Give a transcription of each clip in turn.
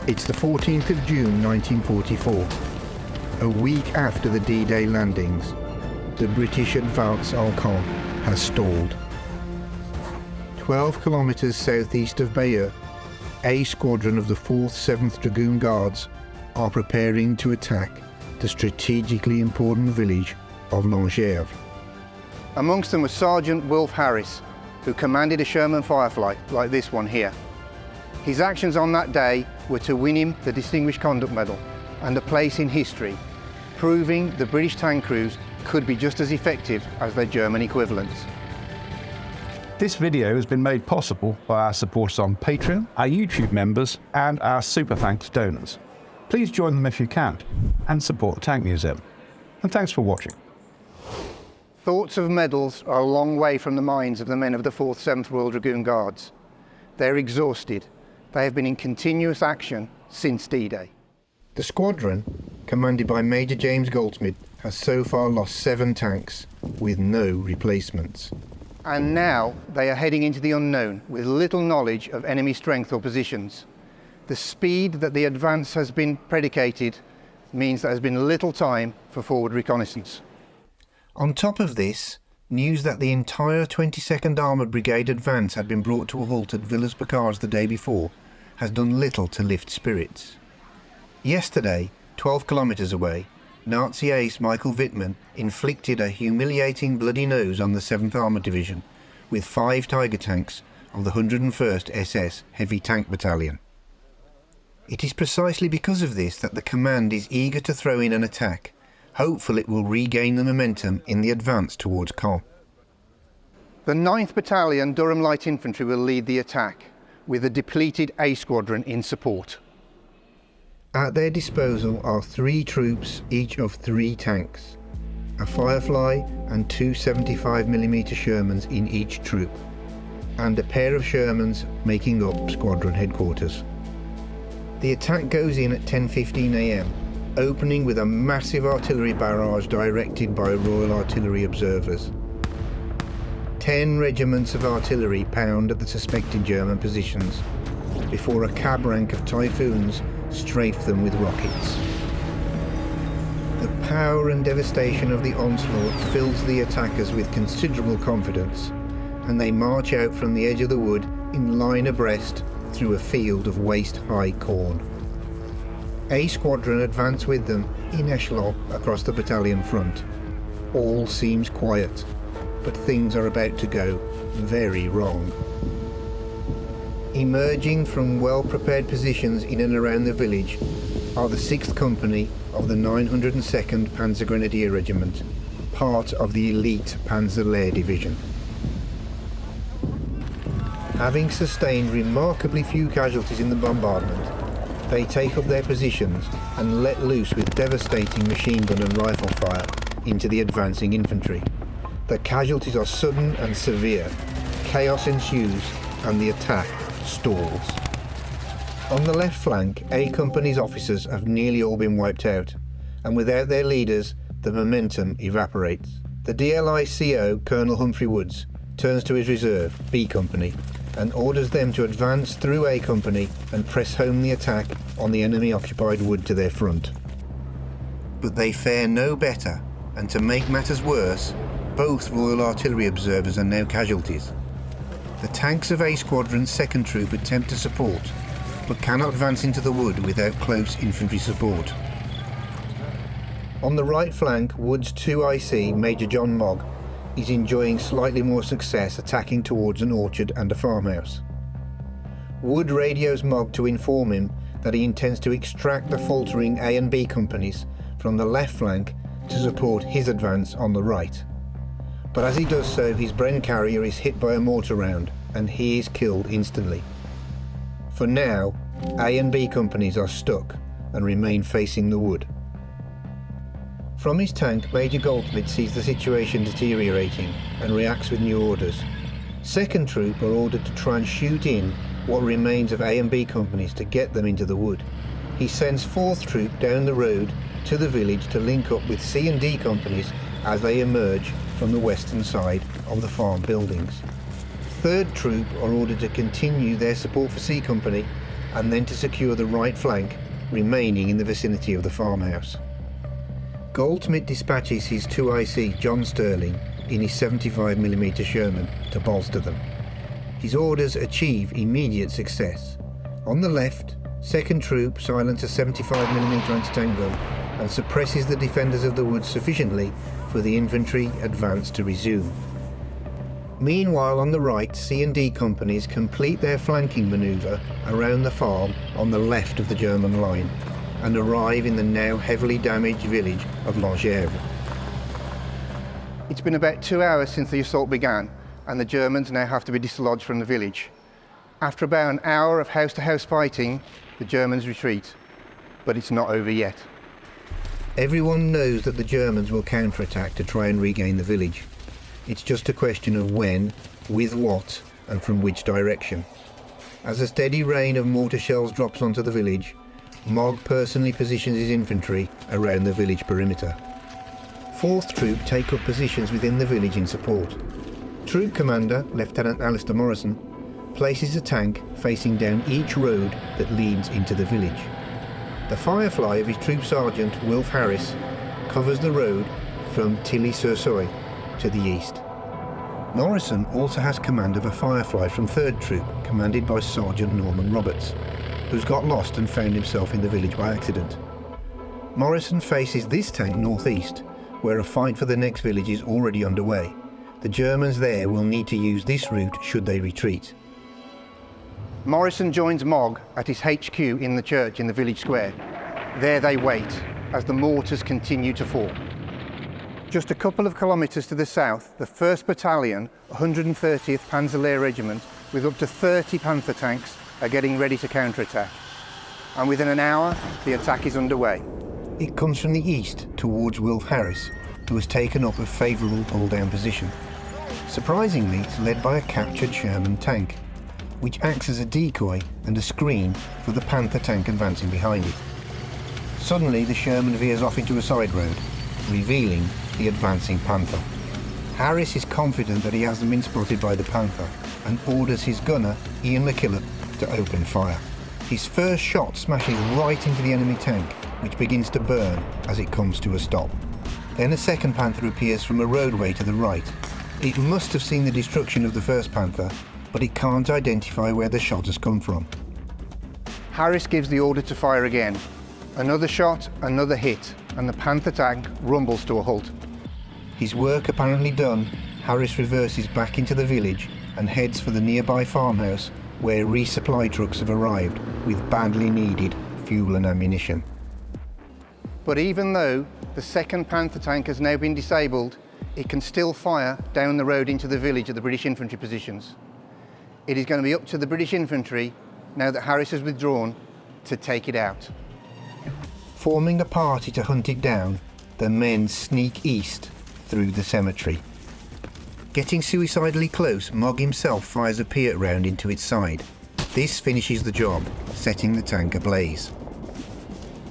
It's the 14th of June 1944. A week after the D-Day landings, the British advance on Caen has stalled. 12 kilometers southeast of Bayeux, A Squadron of the 4th 7th Dragoon Guards are preparing to attack the strategically important village of Lingevres. Amongst them was Sgt Wilf Harris, who commanded a Sherman Firefly like this one here. His actions on that day were to win him the Distinguished Conduct Medal and a place in history, proving the British tank crews could be just as effective as their German equivalents. This video has been made possible by our supporters on Patreon, our YouTube members and our Super Thanks donors. Please join them if you can and support the Tank Museum. And thanks for watching. Thoughts of medals are a long way from the minds of the men of the 4th 7th Royal Dragoon Guards. They're exhausted. They have been in continuous action since D-Day. The squadron, commanded by Major James Goldsmith, has so far lost 7 tanks with no replacements. And now they are heading into the unknown with little knowledge of enemy strength or positions. The speed that the advance has been predicated means there has been little time for forward reconnaissance. On top of this, news that the entire 22nd Armoured Brigade advance had been brought to a halt at Villers-Bocage the day before has done little to lift spirits. Yesterday, 12 kilometres away, Nazi ace Michael Wittmann inflicted a humiliating bloody nose on the 7th Armoured Division with 5 Tiger tanks of the 101st SS Heavy Tank Battalion. It is precisely because of this that the command is eager to throw in an attack, hopeful it will regain the momentum in the advance towards Caen. The 9th Battalion Durham Light Infantry will lead the attack, with a depleted A Squadron in support. At their disposal are 3 troops, each of 3 tanks, a Firefly and 2 75mm Shermans in each troop, and a pair of Shermans making up squadron headquarters. The attack goes in at 10:15 AM, opening with a massive artillery barrage directed by Royal Artillery observers. 10 regiments of artillery pound at the suspected German positions, before a cab rank of Typhoons strafe them with rockets. The power and devastation of the onslaught fills the attackers with considerable confidence, and they march out from the edge of the wood in line abreast through a field of waist-high corn. A Squadron advance with them in echelon across the battalion front. All seems quiet, but things are about to go very wrong. Emerging from well-prepared positions in and around the village are the 6th Company of the 902nd Panzer Grenadier Regiment, part of the elite Panzer Lehr Division. Having sustained remarkably few casualties in the bombardment, they take up their positions and let loose with devastating machine gun and rifle fire into the advancing infantry. The casualties are sudden and severe, chaos ensues, and the attack stalls. On the left flank, A Company's officers have nearly all been wiped out, and without their leaders, the momentum evaporates. The DLI CO, Colonel Humphrey Woods, turns to his reserve, B Company, and orders them to advance through A Company and press home the attack on the enemy-occupied wood to their front. But they fare no better, and to make matters worse, both Royal Artillery observers are now casualties. The tanks of A Squadron's 2nd Troop attempt to support, but cannot advance into the wood without close infantry support. On the right flank, Wood's 2IC, Major John Mogg, is enjoying slightly more success attacking towards an orchard and a farmhouse. Wood radios Mogg to inform him that he intends to extract the faltering A and B companies from the left flank to support his advance on the right. But as he does so, his Bren carrier is hit by a mortar round and he is killed instantly. For now, A and B companies are stuck and remain facing the wood. From his tank, Major Goldsmith sees the situation deteriorating and reacts with new orders. 2nd Troop are ordered to try and shoot in what remains of A and B companies to get them into the wood. He sends 4th Troop down the road to the village to link up with C and D companies as they emerge from the western side of the farm buildings. 3rd Troop are ordered to continue their support for C Company and then to secure the right flank, remaining in the vicinity of the farmhouse. Goldsmith dispatches his 2IC John Sterling in his 75mm Sherman to bolster them. His orders achieve immediate success. On the left, 2nd Troop silence a 75mm anti-tank gun and suppresses the defenders of the woods sufficiently for the infantry advance to resume. Meanwhile, on the right, C&D companies complete their flanking manoeuvre around the farm on the left of the German line and arrive in the now heavily damaged village of Lingevres. It's been about 2 hours since the assault began, and the Germans now have to be dislodged from the village. After about an hour of house-to-house fighting, the Germans retreat, but it's not over yet. Everyone knows that the Germans will counterattack to try and regain the village. It's just a question of when, with what, and from which direction. As a steady rain of mortar shells drops onto the village, Mogg personally positions his infantry around the village perimeter. 4th Troop take up positions within the village in support. Troop Commander, Lieutenant Alistair Morrison, places a tank facing down each road that leads into the village. The Firefly of his Troop Sergeant Wilf Harris covers the road from Tilly-sur-Soye to the east. Morrison also has command of a Firefly from 3rd Troop, commanded by Sergeant Norman Roberts, who's got lost and found himself in the village by accident. Morrison faces this tank northeast, where a fight for the next village is already underway. The Germans there will need to use this route should they retreat. Morrison joins Mogg at his HQ in the church in the village square. There they wait as the mortars continue to fall. Just a couple of kilometres to the south, the 1st Battalion, 130th Panzer Regiment, with up to 30 Panther tanks, are getting ready to counterattack. And within an hour, the attack is underway. It comes from the east towards Wilf Harris, who has taken up a favourable hold-down position. Surprisingly, it's led by a captured Sherman tank, which acts as a decoy and a screen for the Panther tank advancing behind it. Suddenly, the Sherman veers off into a side road, revealing the advancing Panther. Harris is confident that he hasn't been spotted by the Panther and orders his gunner, Ian McKillop, to open fire. His first shot smashes right into the enemy tank, which begins to burn as it comes to a stop. Then a second Panther appears from a roadway to the right. It must have seen the destruction of the first Panther, but it can't identify where the shot has come from. Harris gives the order to fire again. Another shot, another hit, and the Panther tank rumbles to a halt. His work apparently done, Harris reverses back into the village and heads for the nearby farmhouse, where resupply trucks have arrived with badly needed fuel and ammunition. But even though the 2nd Panther tank has now been disabled, it can still fire down the road into the village at the British infantry positions. It is going to be up to the British infantry, now that Harris has withdrawn, to take it out. Forming a party to hunt it down, the men sneak east through the cemetery. Getting suicidally close, Mogg himself fires a Piat round into its side. This finishes the job, setting the tank ablaze.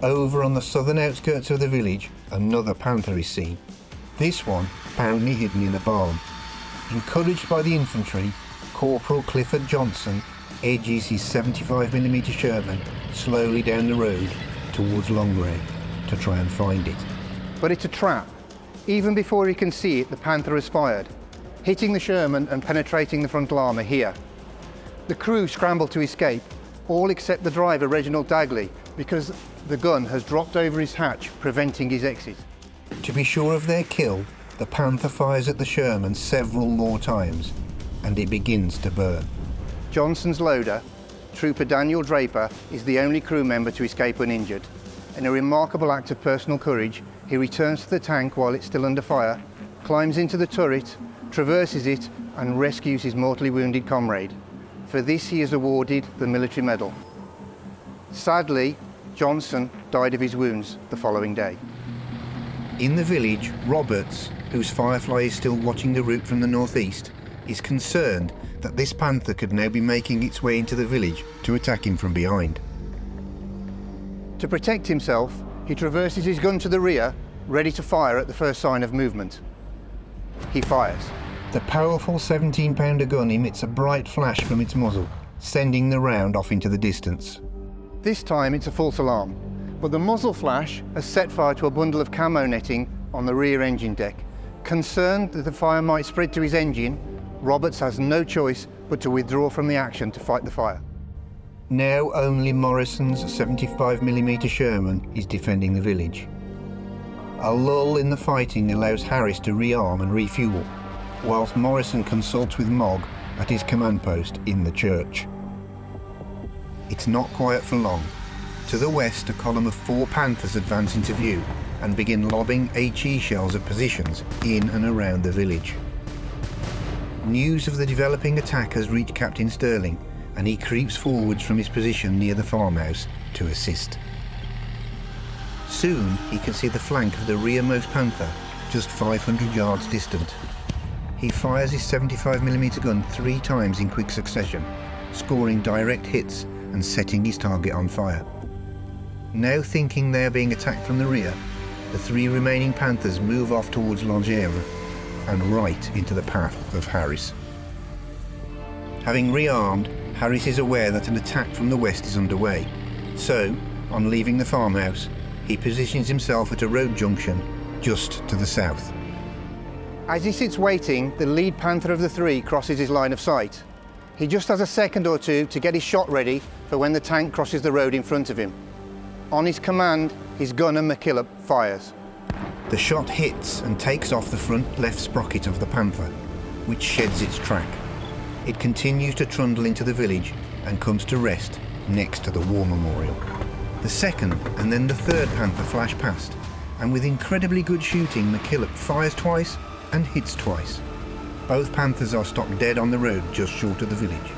Over on the southern outskirts of the village, another Panther is seen. This one apparently hidden in a barn. Encouraged by the infantry, Corporal Clifford Johnson edges his 75mm Sherman slowly down the road towards Longray to try and find it. But it's a trap. Even before he can see it, the Panther has fired, hitting the Sherman and penetrating the frontal armour here. The crew scramble to escape, all except the driver, Reginald Dagley, because the gun has dropped over his hatch, preventing his exit. To be sure of their kill, the Panther fires at the Sherman several more times, and it begins to burn. Johnson's loader, Trooper Daniel Draper, is the only crew member to escape uninjured. In a remarkable act of personal courage, he returns to the tank while it's still under fire, climbs into the turret, traverses it, and rescues his mortally wounded comrade. For this he is awarded the military medal. Sadly, Johnson died of his wounds the following day. In the village, Roberts, whose Firefly is still watching the route from the northeast, is concerned that this Panther could now be making its way into the village to attack him from behind. To protect himself, he traverses his gun to the rear, ready to fire at the first sign of movement. He fires. The powerful 17-pounder gun emits a bright flash from its muzzle, sending the round off into the distance. This time it's a false alarm, but the muzzle flash has set fire to a bundle of camo netting on the rear engine deck. Concerned that the fire might spread to his engine, Roberts has no choice but to withdraw from the action to fight the fire. Now only Morrison's 75mm Sherman is defending the village. A lull in the fighting allows Harris to rearm and refuel, whilst Morrison consults with Mogg at his command post in the church. It's not quiet for long. To the west, a column of 4 Panthers advance into view and begin lobbing HE shells at positions in and around the village. News of the developing attack has reached Captain Sterling, and he creeps forwards from his position near the farmhouse to assist. Soon he can see the flank of the rearmost Panther, just 500 yards distant. He fires his 75mm gun 3 times in quick succession, scoring direct hits and setting his target on fire. Now thinking they are being attacked from the rear, the 3 remaining Panthers move off towards Lingevres and right into the path of Harris. Having rearmed, Harris is aware that an attack from the west is underway, so, on leaving the farmhouse, he positions himself at a road junction just to the south. As he sits waiting, the lead Panther of the 3 crosses his line of sight. He just has a second or two to get his shot ready for when the tank crosses the road in front of him. On his command, his gunner McKillop fires. The shot hits and takes off the front left sprocket of the Panther, which sheds its track. It continues to trundle into the village and comes to rest next to the war memorial. The second and then the third Panther flash past, and with incredibly good shooting, McKillop fires twice and hits twice. Both Panthers are stopped dead on the road just short of the village.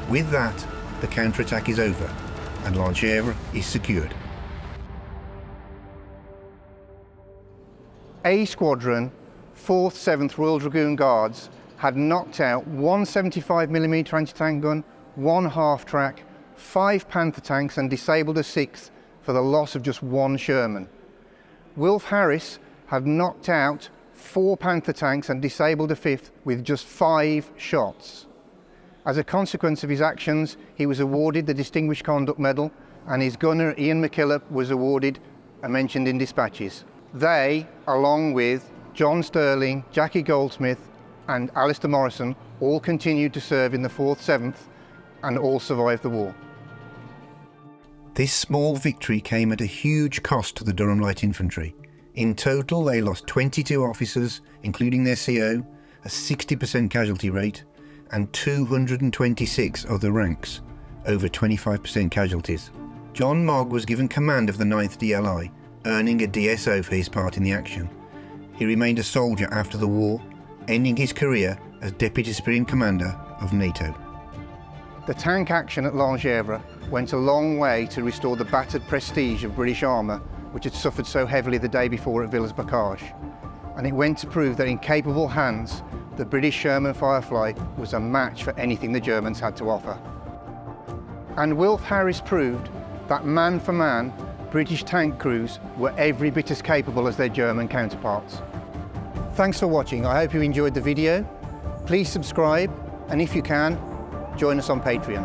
With that, the counterattack is over and Lingevres is secured. A Squadron, 4th 7th Royal Dragoon Guards had knocked out 1 75mm anti-tank gun, 1 half-track, 5 Panther tanks and disabled a 6th for the loss of just 1 Sherman. Wilf Harris had knocked out 4 Panther tanks and disabled a 5th with just 5 shots. As a consequence of his actions, he was awarded the Distinguished Conduct Medal, and his gunner Ian McKillop was awarded a mentioned in dispatches. They, along with John Sterling, Jackie Goldsmith and Alistair Morrison, all continued to serve in the 4th 7th and all survived the war. This small victory came at a huge cost to the Durham Light Infantry. In total, they lost 22 officers, including their CO, a 60% casualty rate, and 226 other ranks, over 25% casualties. John Mogg was given command of the 9th DLI, earning a DSO for his part in the action. He remained a soldier after the war, ending his career as Deputy Supreme Commander of NATO. The tank action at Lingevres went a long way to restore the battered prestige of British armour, which had suffered so heavily the day before at Villers-Bocage. And it went to prove that in capable hands, the British Sherman Firefly was a match for anything the Germans had to offer. And Wilf Harris proved that man for man, British tank crews were every bit as capable as their German counterparts. Thanks for watching. I hope you enjoyed the video. Please subscribe, and if you can, join us on Patreon.